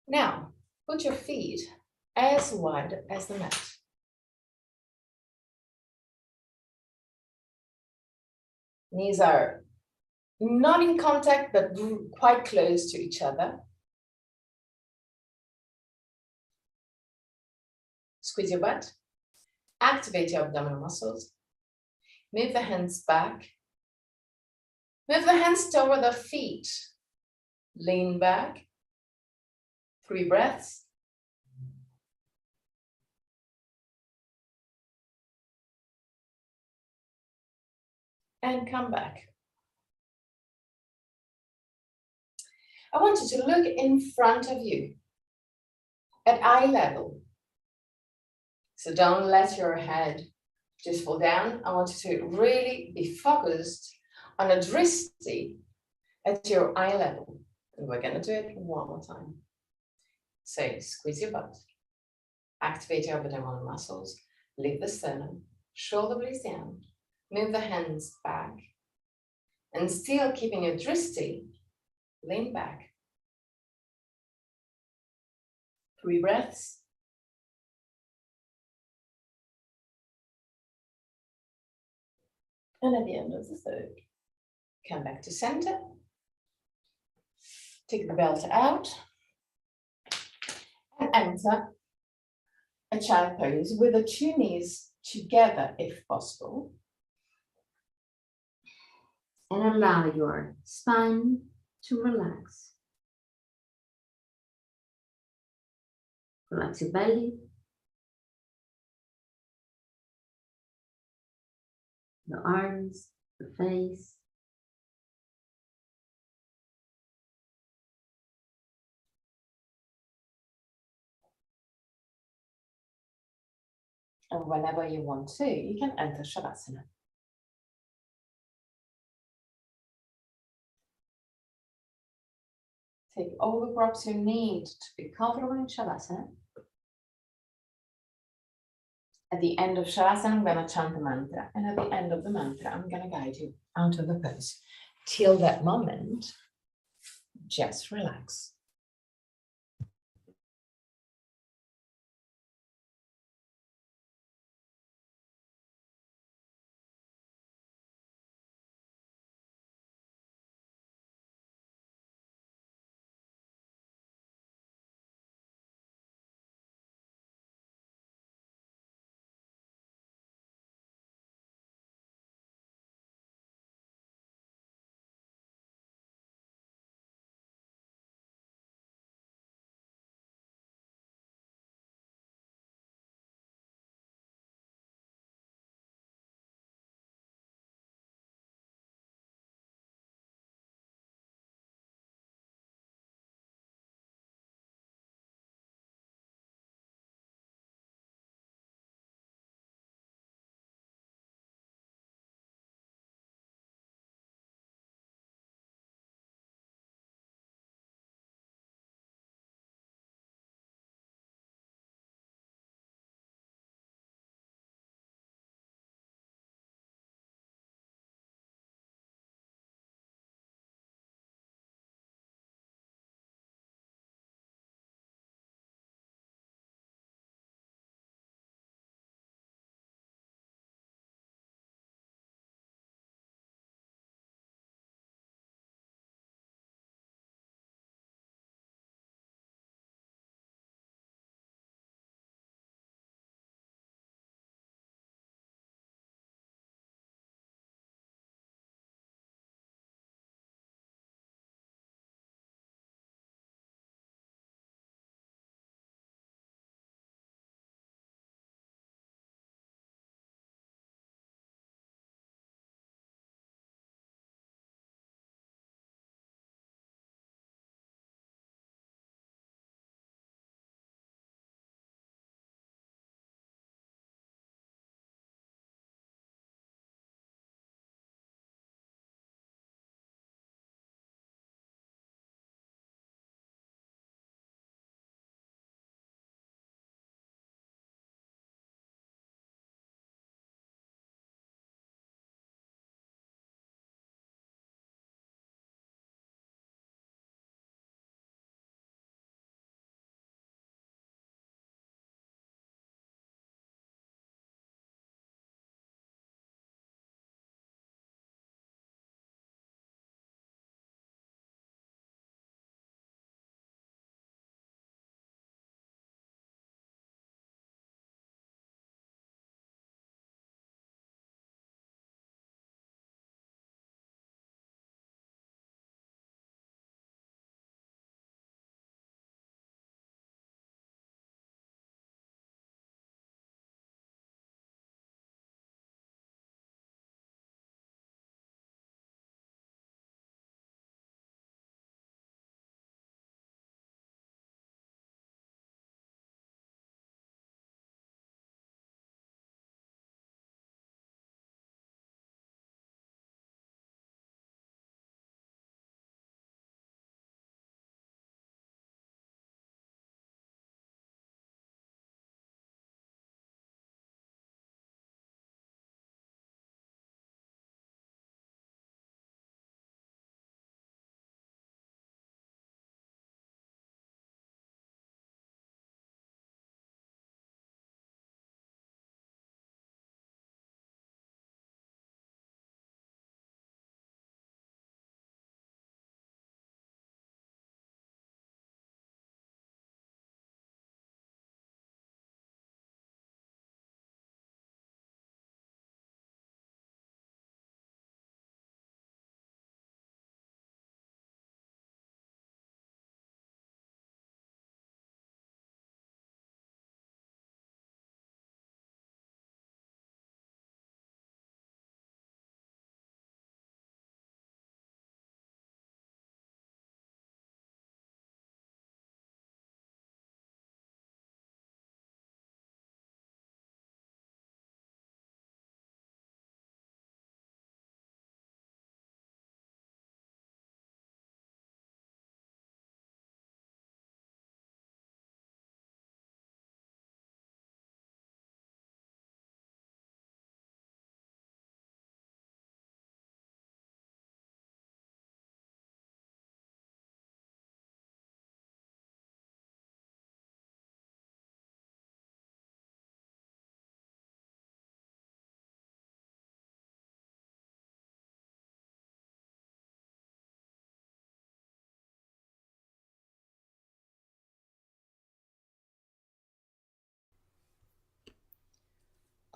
Now, put your feet as wide as the mat. Knees are not in contact, but quite close to each other. Squeeze your butt. Activate your abdominal muscles. Move the hands back. Move the hands toward the feet. Lean back. 3 breaths. And come back. I want you to look in front of you at eye level. So don't let your head just fall down. I want you to really be focused on a drishti at your eye level. And we're going to do it one more time. So squeeze your butt. Activate your abdominal muscles. Lift the sternum. Shoulder blades down. Move the hands back. And still keeping a drishti, lean back. 3 breaths. And at the end of the third, come back to center. Take the belt out. And enter a child pose with the 2 knees together if possible. And allow your spine to relax. Relax your belly. The arms, the face. And whenever you want to, you can enter Shavasana. Take all the props you need to be comfortable in Shavasana. At the end of Shavasana, I'm going to chant the mantra. And at the end of the mantra, I'm going to guide you out of the pose. Till that moment, just relax.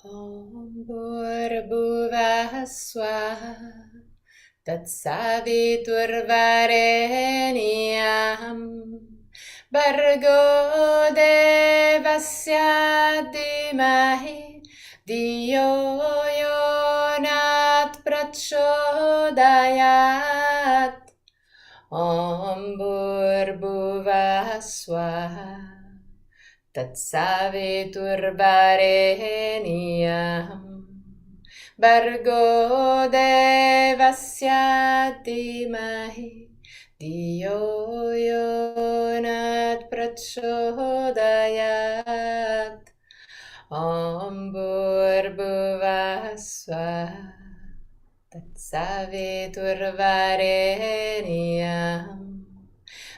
Om Bhurabhuvah Swaha Tatsaviturvarenyam Bhargo Devasya Dhimahi Diyo Yonat Prachodayat Om Bhurabhuvah Swaha Tatsaviturvarenyam Bhargo Devasya Dhimahi Diyo Yonat Prachodayat Om Bhurabhuvah Swaha Tatsaviturvarenyam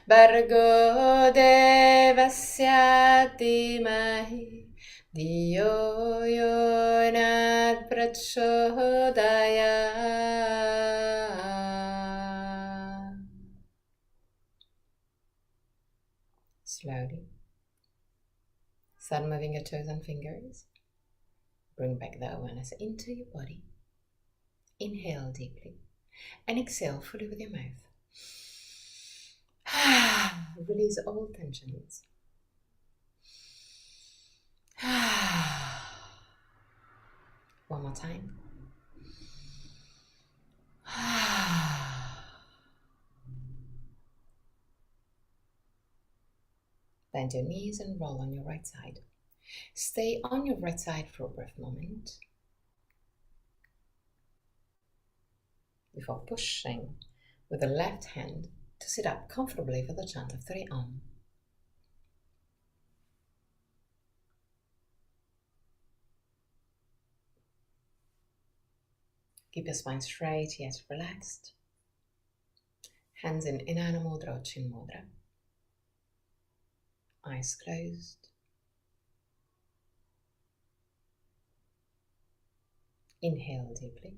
Bhargo Devasya Dhimahi Diyo Yonat Prachodayat. Slowly. Start moving your toes and fingers. Bring back the awareness into your body. Inhale deeply and exhale fully with your mouth. Release all tensions. One more time. Bend your knees and roll on your right side. Stay on your right side for a brief moment before pushing with the left hand to sit up comfortably for the chant of 3 Om. Keep your spine straight yet relaxed. Hands in Inanna Mudra or Chin Mudra. Eyes closed. Inhale deeply.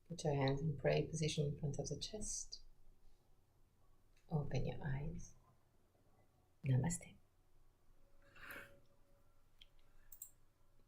Put your hands in prayer position in front of the chest. Open your eyes. Namaste.